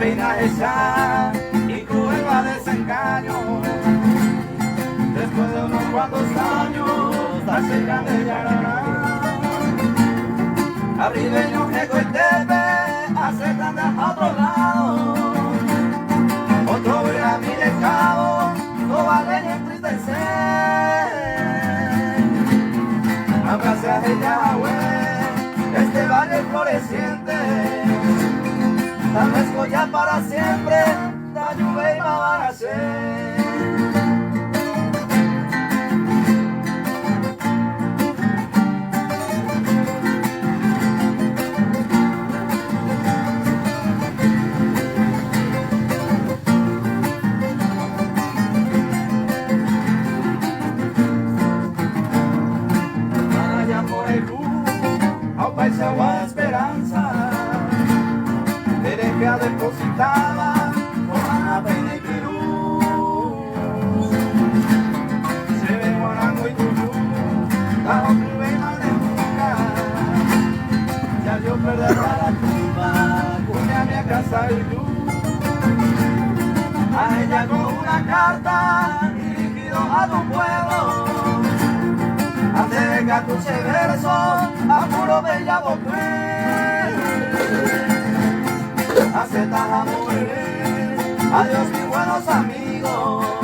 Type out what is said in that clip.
peinaje ya y cruel va desengaño. Después de unos cuantos años, hace grande ya. Abrileño que Coitepe hace grande a otro lado. Otro verá mi cabo, no vale ni entristecer. Gracias a Yahweh, este valle floreciente, tal vez ya para siempre, la lluvia va a nacer. Paisa agua esperanza, herencia depositada con la pena y pirú. Se ve Guarango y Tuyú, la otra de nunca. Ya yo perdí la tumba, cuñame a casa y tú. A ella con una carta dirigido a tu pueblo. Acerca tus versos a puro bella boqué. Aceptas a morir, adiós mis buenos amigos.